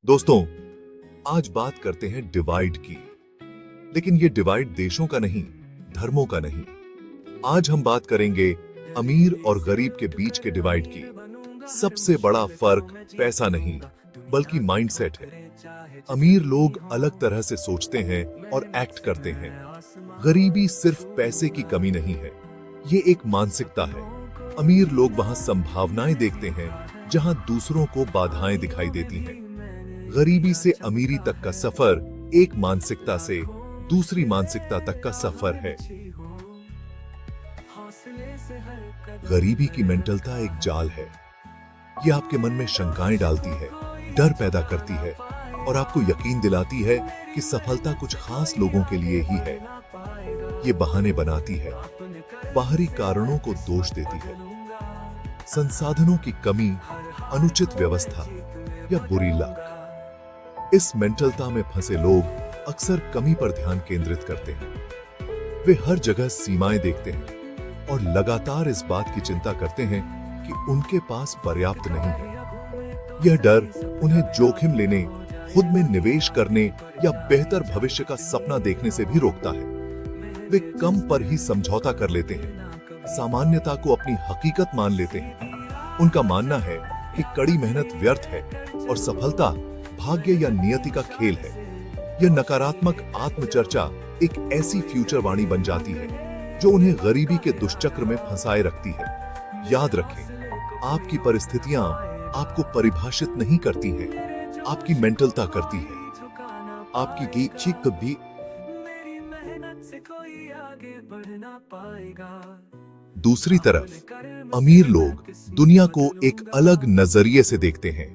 दोस्तों, आज बात करते हैं डिवाइड की। लेकिन ये डिवाइड देशों का नहीं, धर्मों का नहीं। आज हम बात करेंगे अमीर और गरीब के बीच के डिवाइड की। सबसे बड़ा फर्क पैसा नहीं, बल्कि माइंडसेट है। अमीर लोग अलग तरह से सोचते हैं और एक्ट करते हैं। गरीबी सिर्फ पैसे की कमी नहीं है, ये एक मानसिकता है। अमीर लोग वहां संभावनाएं देखते हैं जहां दूसरों को बाधाएं दिखाई देती हैं। गरीबी से अमीरी तक का सफर एक मानसिकता से दूसरी मानसिकता तक का सफर है। गरीबी की मेंटलता एक जाल है। ये आपके मन में शंकाएं डालती है, डर पैदा करती है और आपको यकीन दिलाती है कि सफलता कुछ खास लोगों के लिए ही है। ये बहाने बनाती है, बाहरी कारणों को दोष देती है। संसाधनों की कमी, अनुचित व्यवस्था या बुरी लक। इस मेंटलता में फंसे लोग अक्सर कमी पर ध्यान केंद्रित करते हैं। वे हर जगह सीमाएं देखते हैं और लगातार इस बात की चिंता करते हैं कि उनके पास पर्याप्त नहीं है। यह डर उन्हें जोखिम लेने, खुद में निवेश करने या बेहतर भविष्य का सपना देखने से भी रोकता है। वे कम पर ही समझौता कर लेते हैं, सामान्यता को अपनी हकीकत मान लेते हैं। उनका मानना है कि कड़ी मेहनत व्यर्थ है और सफलता भाग्य या नियति का खेल है। यह नकारात्मक आत्मचर्चा एक ऐसी फ्यूचर वाणी बन जाती है जो उन्हें गरीबी के दुष्चक्र में फंसाए रखती है। याद रखें, आपकी परिस्थितियां आपको परिभाषित नहीं करती हैं, आपकी मेंटलता करती है। आपकी गीत भी। दूसरी तरफ अमीर लोग दुनिया को एक अलग नजरिए से देखते हैं।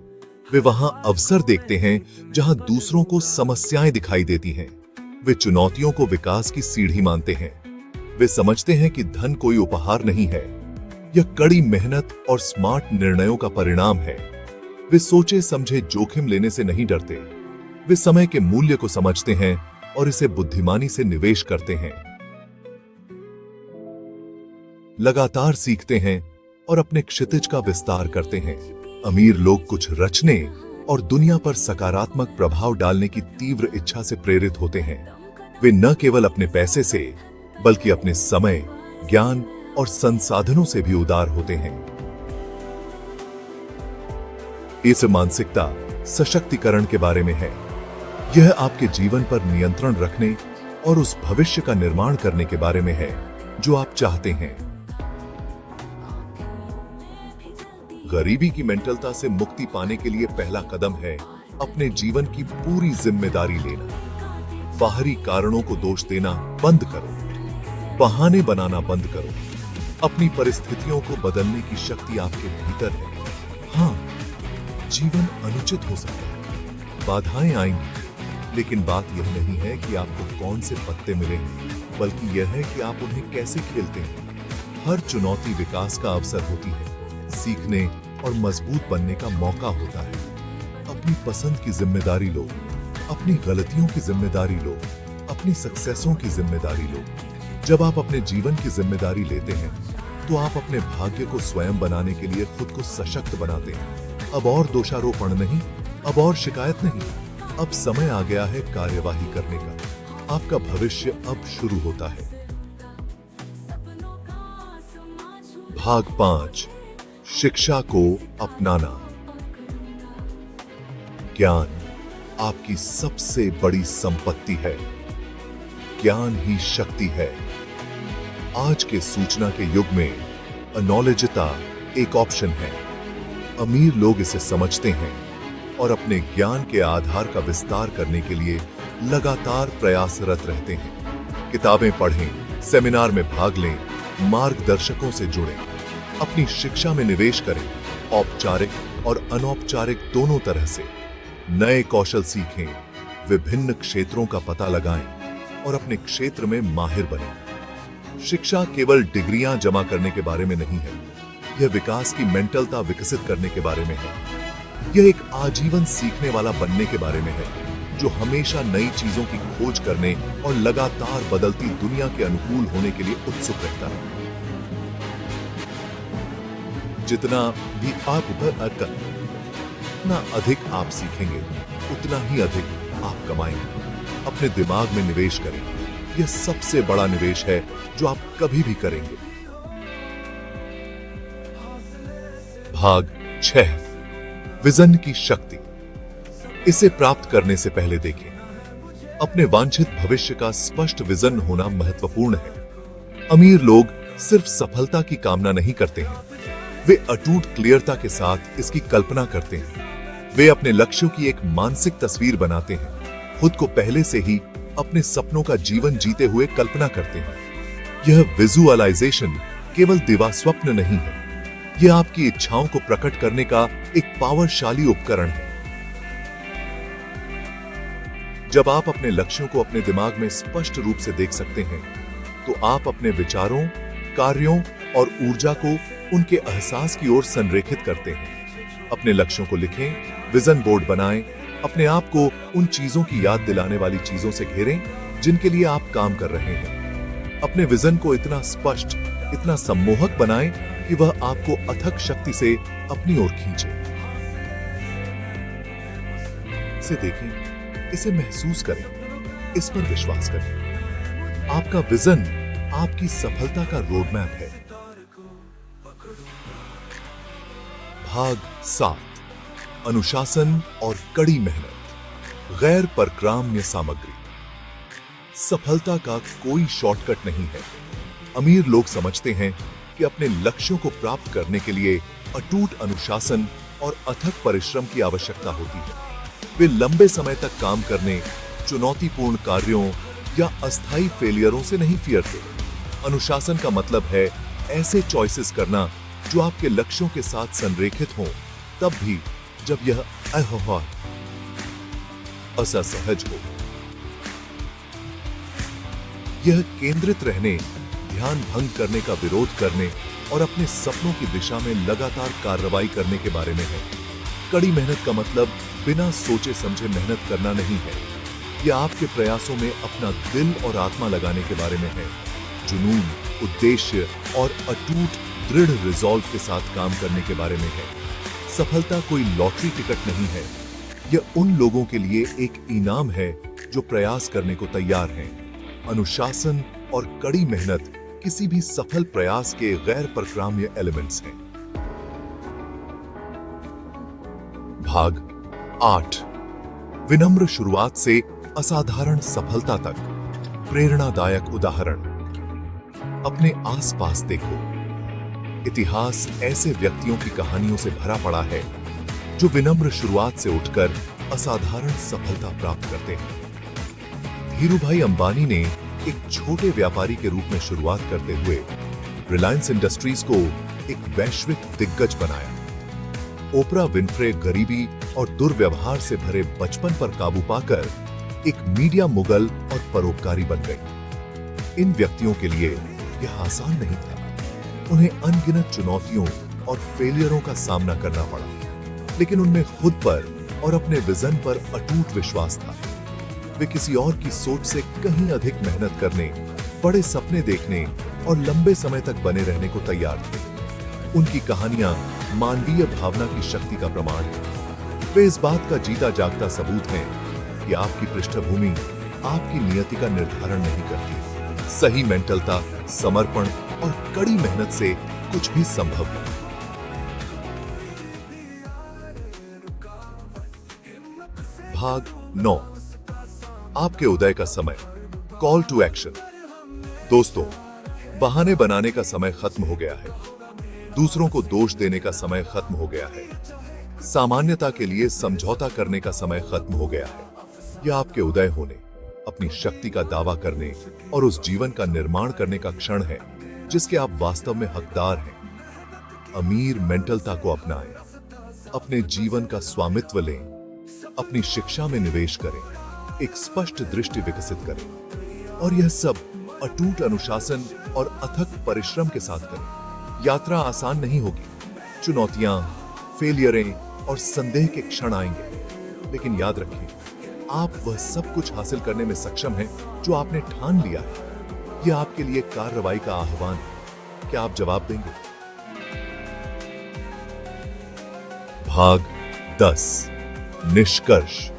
वे वहां अवसर देखते हैं जहां दूसरों को समस्याएं दिखाई देती हैं। वे चुनौतियों को विकास की सीढ़ी मानते हैं। वे समझते हैं कि धन कोई उपहार नहीं है, यह कड़ी मेहनत और स्मार्ट निर्णयों का परिणाम है। वे सोचे समझे जोखिम लेने से नहीं डरते। वे समय के मूल्य को समझते हैं और इसे बुद्धिमानी से निवेश करते हैं। लगातार सीखते हैं और अपने क्षितिज का विस्तार करते हैं। अमीर लोग कुछ रचने और दुनिया पर सकारात्मक प्रभाव डालने की तीव्र इच्छा से प्रेरित होते हैं। वे न केवल अपने पैसे से, बल्कि अपने समय, ज्ञान और संसाधनों से भी उदार होते हैं। इस मानसिकता सशक्तिकरण के बारे में है। यह आपके जीवन पर नियंत्रण रखने और उस भविष्य का निर्माण करने के बारे में है जो आप चाहते हैं। गरीबी की मेंटलता से मुक्ति पाने के लिए पहला कदम है अपने जीवन की पूरी जिम्मेदारी लेना। बाहरी कारणों को दोष देना बंद करो, बहाने बनाना बंद करो। अपनी परिस्थितियों को बदलने की शक्ति आपके भीतर है। हाँ, जीवन अनुचित हो सकता है, बाधाएं आएंगी, लेकिन बात यह नहीं है कि आपको कौन से पत्ते मिलेंगे, बल्कि यह है कि आप उन्हें कैसे खेलते हैं। हर चुनौती विकास का अवसर होती है, सीखने और मजबूत बनने का मौका होता है। अपनी पसंद की जिम्मेदारी लो, अपनी गलतियों की जिम्मेदारी लो, अपनी सक्सेसों की जिम्मेदारी लो। जब आप अपने जीवन की जिम्मेदारी लेते हैं तो आप अपने भाग्य को स्वयं बनाने के लिए खुद को सशक्त बनाते हैं। अब और दोषारोपण नहीं, अब और शिकायत नहीं। अब समय आ गया है कार्यवाही करने का। आपका भविष्य अब शुरू होता है। भाग 5, शिक्षा को अपनाना। ज्ञान आपकी सबसे बड़ी संपत्ति है। ज्ञान ही शक्ति है। आज के सूचना के युग में अनॉलेजता एक ऑप्शन है। अमीर लोग इसे समझते हैं और अपने ज्ञान के आधार का विस्तार करने के लिए लगातार प्रयासरत रहते हैं। किताबें पढ़ें, सेमिनार में भाग लें, मार्गदर्शकों से जुड़ें, अपनी शिक्षा में निवेश करें। औपचारिक और अनौपचारिक दोनों तरह से नए कौशल सीखें, विभिन्न क्षेत्रों का पता लगाएं और अपने क्षेत्र में माहिर बनें। शिक्षा केवल डिग्रियां जमा करने के बारे में नहीं है, यह विकास की मेंटलता विकसित करने के बारे में है। यह एक आजीवन सीखने वाला बनने के बारे में है, जो हमेशा नई चीजों की खोज करने और लगातार बदलती दुनिया के अनुकूल होने के लिए उत्सुक रहता है। जितना भी आप जितना अधिक आप सीखेंगे उतना ही अधिक आप कमाएंगे। अपने दिमाग में निवेश करें, यह सबसे बड़ा निवेश है जो आप कभी भी करेंगे। भाग 6, विजन की शक्ति। इसे प्राप्त करने से पहले देखें, अपने वांछित भविष्य का स्पष्ट विजन होना महत्वपूर्ण है। अमीर लोग सिर्फ सफलता की कामना नहीं करते हैं, वे अटूट क्लियरता के साथ इसकी कल्पना करते हैं। वे अपने लक्ष्यों की एक मानसिक तस्वीर बनाते हैं, खुद को पहले से ही अपने सपनों का जीवन जीते हुए कल्पना करते हैं। यह विजुअलाइजेशन केवल दिवा स्वप्न नहीं है, यह आपकी इच्छाओं को प्रकट करने का एक पावरशाली उपकरण है। जब आप अपने लक्ष्यों को अपने दिमाग में स्पष्ट रूप से देख सकते हैं, तो आप अपने विचारों, कार्यों और ऊर्जा को उनके एहसास की ओर संरेखित करते हैं। अपने लक्ष्यों को लिखें, विजन बोर्ड बनाएं, अपने आप को उन चीजों की याद दिलाने वाली चीजों से घेरें जिनके लिए आप काम कर रहे हैं। अपने विजन को इतना स्पष्ट, इतना सम्मोहक बनाएं कि वह आपको अथक शक्ति से अपनी ओर खींचे। इसे देखें, इसे महसूस करें, इस पर विश्वास करें। आपका विजन आपकी सफलता का रोडमैप है। भाग 7, अनुशासन और कड़ी मेहनत। गैर परक्राम्य सामग्री। सफलता का कोई शॉर्टकट नहीं है। अमीर लोग समझते हैं कि अपने लक्ष्यों को प्राप्त करने के लिए अटूट अनुशासन और अथक परिश्रम की आवश्यकता होती है। वे लंबे समय तक काम करने, चुनौतीपूर्ण कार्यों या अस्थायी फेलियरों से नहीं फिरते। अनुशासन का मतलब है ऐसे चॉइसेस करना जो आपके लक्ष्यों के साथ संरेखित हों, तब भी जब यह असहज हो। यह केंद्रित रहने, ध्यान भंग करने का विरोध करने और अपने सपनों की दिशा में लगातार कार्रवाई करने के बारे में है। कड़ी मेहनत का मतलब बिना सोचे समझे मेहनत करना नहीं है। यह आपके प्रयासों में अपना दिल और आत्मा लगाने के बारे में है। जुनून, उद्देश्य और अटूट दृढ़ रिजॉल्व के साथ काम करने के बारे में है। सफलता कोई लॉटरी टिकट नहीं है, यह उन लोगों के लिए एक इनाम है जो प्रयास करने को तैयार हैं। अनुशासन और कड़ी मेहनत किसी भी सफल प्रयास के गैर परक्राम्य एलिमेंट्स हैं। भाग 8, विनम्र शुरुआत से असाधारण सफलता तक। प्रेरणादायक उदाहरण। अपने आसपास देखो, इतिहास ऐसे व्यक्तियों की कहानियों से भरा पड़ा है जो विनम्र शुरुआत से उठकर असाधारण सफलता प्राप्त करते हैं। धीरूभाई अंबानी ने एक छोटे व्यापारी के रूप में शुरुआत करते हुए रिलायंस इंडस्ट्रीज को एक वैश्विक दिग्गज बनाया। ओपरा विनफ्रे गरीबी और दुर्व्यवहार से भरे बचपन पर काबू पाकर एक मीडिया मुगल और परोपकारी बन गई। इन व्यक्तियों के लिए यह आसान नहीं था। उन्हें अनगिनत चुनौतियों और फेलियरों का सामना करना पड़ा, लेकिन उनमें खुद पर और अपने विजन पर अटूट विश्वास था। वे किसी और की सोच से कहीं अधिक मेहनत करने, बड़े सपने देखने और लंबे समय तक बने रहने को तैयार थे। उनकी कहानियां मानवीय भावना की शक्ति का प्रमाण है। वे इस बात का जीता जागता सबूत हैं कि आपकी पृष्ठभूमि आपकी नियति का निर्धारण नहीं करती। सही मेंटलता, समर्पण और कड़ी मेहनत से कुछ भी संभव है। भाग 9, आपके उदय का समय। Call to action. दोस्तों, बहाने बनाने का समय खत्म हो गया है। दूसरों को दोष देने का समय खत्म हो गया है। सामान्यता के लिए समझौता करने का समय खत्म हो गया है। यह आपके उदय होने, अपनी शक्ति का दावा करने और उस जीवन का निर्माण करने का क्षण है जिसके आप वास्तव में हकदार हैं। अमीर मेंटलता को अपनाएं, अपने जीवन का स्वामित्व लें, अपनी शिक्षा में निवेश करें, एक स्पष्ट दृष्टि विकसित करें और यह सब अटूट अनुशासन और अथक परिश्रम के साथ करें। यात्रा आसान नहीं होगी, चुनौतियां, फेलियरें और संदेह के क्षण आएंगे, लेकिन याद रखिए, आप वह सब कुछ हासिल करने में सक्षम हैं जो आपने ठान लिया है। यह आपके लिए कार्रवाई का आह्वान है। क्या आप जवाब देंगे? भाग 10 निष्कर्ष।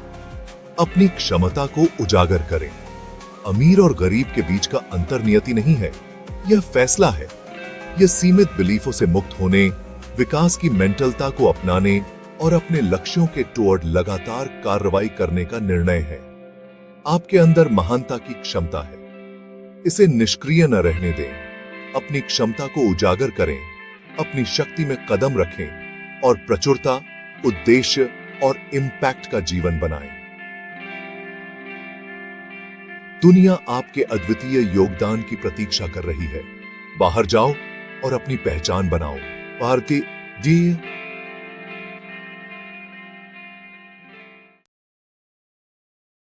अपनी क्षमता को उजागर करें। अमीर और गरीब के बीच का अंतर नियति नहीं है, यह फैसला है। यह सीमित बिलीफों से मुक्त होने, विकास की मेंटलता को अपनाने और अपने लक्ष्यों के टुवर्ड लगातार कार्रवाई करने का निर्णय है। आपके अंदर महानता की क्षमता है, इसे निष्क्रिय न रहने दें। अपनी क्षमता को उजागर करें, अपनी शक्ति में कदम रखें और प्रचुरता, उद्देश्य और इम्पैक्ट का जीवन बनाएं। दुनिया आपके अद्वितीय योगदान की प्रतीक्षा कर रही है। बाहर जाओ और अपनी पहचान बनाओ। भारतीय